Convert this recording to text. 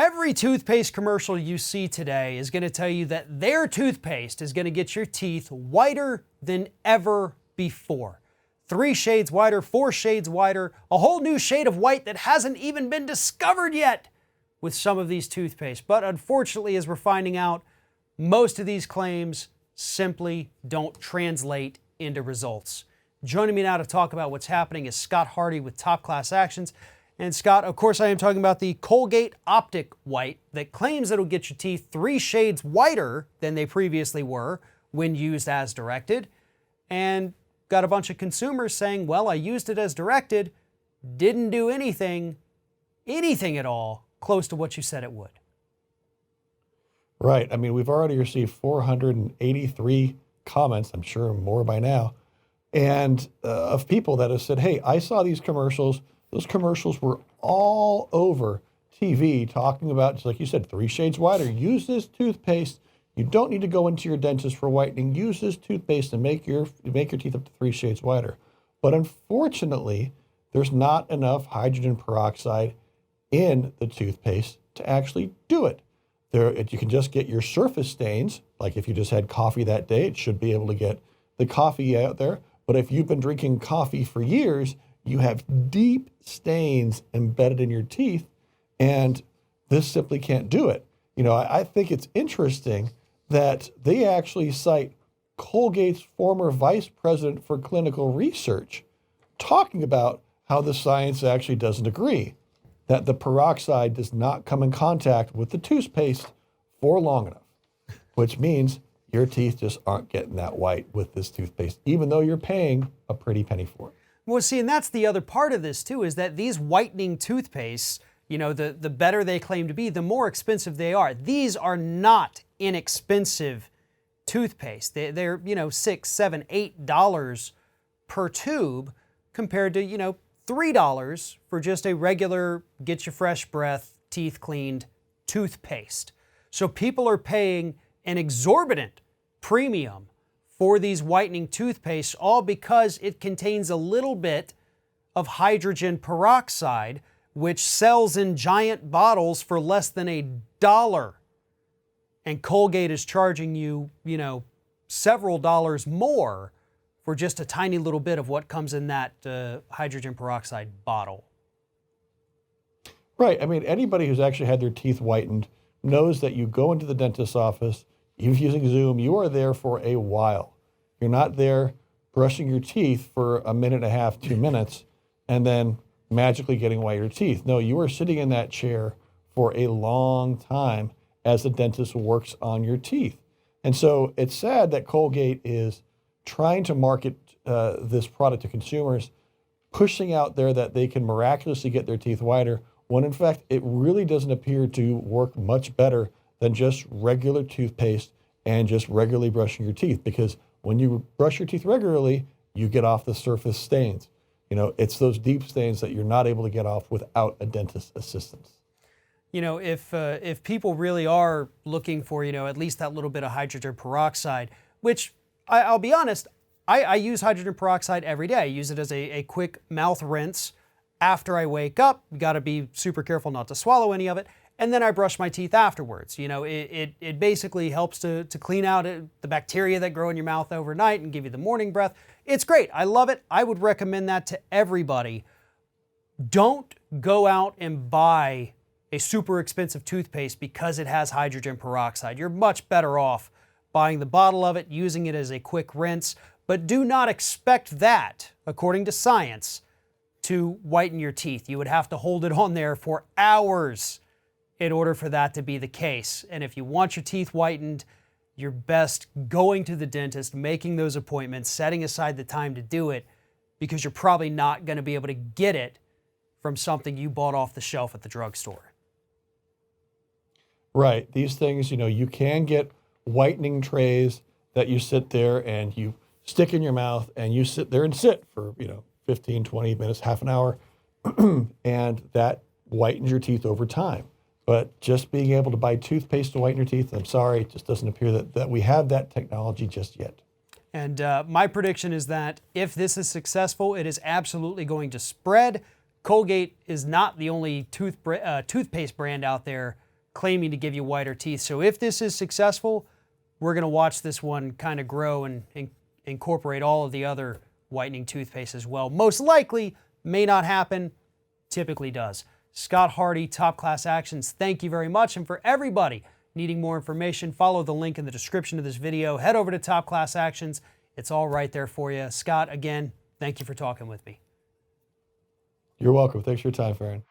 Every toothpaste commercial you see today is going to tell you that their toothpaste is going to get your teeth whiter than ever before. 3 shades whiter, 4 shades whiter, a whole new shade of white that hasn't even been discovered yet with some of these toothpaste. But unfortunately, as we're finding out, most of these claims simply don't translate into results. Joining me now to talk about what's happening is Scott Hardy with Top Class Actions. And Scott, of course, I am talking about the Colgate Optic White that claims it'll get your teeth 3 shades whiter than they previously were when used as directed. And got a bunch of consumers saying, well, I used it as directed, didn't do anything at all, close to what you said it would. Right. I mean, we've already received 483 comments, I'm sure more by now, and of people that have said, hey, I saw these commercials. Those commercials were all over TV talking about, just like you said, 3 shades whiter. Use this toothpaste. You don't need to go into your dentist for whitening. Use this toothpaste and make your teeth up to 3 shades whiter. But unfortunately, there's not enough hydrogen peroxide in the toothpaste to actually do it. You can just get your surface stains, like if you just had coffee that day, it should be able to get the coffee out there. But if you've been drinking coffee for years, you have deep stains embedded in your teeth, and this simply can't do it. You know, I think it's interesting that they actually cite Colgate's former vice president for clinical research talking about how the science actually doesn't agree, that the peroxide does not come in contact with the toothpaste for long enough, which means your teeth just aren't getting that white with this toothpaste, even though you're paying a pretty penny for it. Well, see, and that's the other part of this too, is that these whitening toothpastes, you know, the better they claim to be, the more expensive they are. These are not inexpensive toothpaste. They're you know, $6, $7, $8 per tube compared to, you know, $3 for just a regular get your fresh breath, teeth cleaned toothpaste. So people are paying an exorbitant premium for these whitening toothpastes, all because it contains a little bit of hydrogen peroxide, which sells in giant bottles for less than $1. And Colgate is charging you, you know, several dollars more for just a tiny little bit of what comes in that hydrogen peroxide bottle. Right. I mean, anybody who's actually had their teeth whitened knows that you go into the dentist's office, you're using Zoom, you are there for a while. You're not there brushing your teeth for a minute and a half, 2 minutes, and then magically getting whiter teeth. No, you are sitting in that chair for a long time as the dentist works on your teeth. And so it's sad that Colgate is trying to market this product to consumers, pushing out there that they can miraculously get their teeth whiter, when in fact it really doesn't appear to work much better than just regular toothpaste and just regularly brushing your teeth. Because when you brush your teeth regularly, you get off the surface stains. You know, it's those deep stains that you're not able to get off without a dentist's assistance. You know, if people really are looking for, you know, at least that little bit of hydrogen peroxide, which I'll be honest, I use hydrogen peroxide every day. I use it as a quick mouth rinse after I wake up. You got to be super careful not to swallow any of it. And then I brush my teeth afterwards. You know, it basically helps to clean out the bacteria that grow in your mouth overnight and give you the morning breath. It's great. I love it. I would recommend that to everybody. Don't go out and buy a super expensive toothpaste because it has hydrogen peroxide. You're much better off buying the bottle of it, using it as a quick rinse, but do not expect that, according to science, to whiten your teeth. You would have to hold it on there for hours in order for that to be the case. And if you want your teeth whitened, you're best going to the dentist, making those appointments, setting aside the time to do it, because you're probably not going to be able to get it from something you bought off the shelf at the drugstore. Right. These things, you know, you can get whitening trays that you sit there and you stick in your mouth and you sit there and sit for, you know, 15, 20 minutes, half an hour, and that whitens your teeth over time. But just being able to buy toothpaste to whiten your teeth, I'm sorry, it just doesn't appear that we have that technology just yet. And my prediction is that if this is successful, it is absolutely going to spread. Colgate is not the only toothpaste brand out there claiming to give you whiter teeth. So if this is successful, we're going to watch this one kind of grow and incorporate all of the other whitening toothpaste as well. Most likely, may not happen, typically does. Scott Hardy, Top Class Actions, thank you very much. And for everybody needing more information, follow the link in the description of this video. Head over to Top Class Actions. It's all right there for you. Scott, again, thank you for talking with me. You're welcome. Thanks for your time, Farron.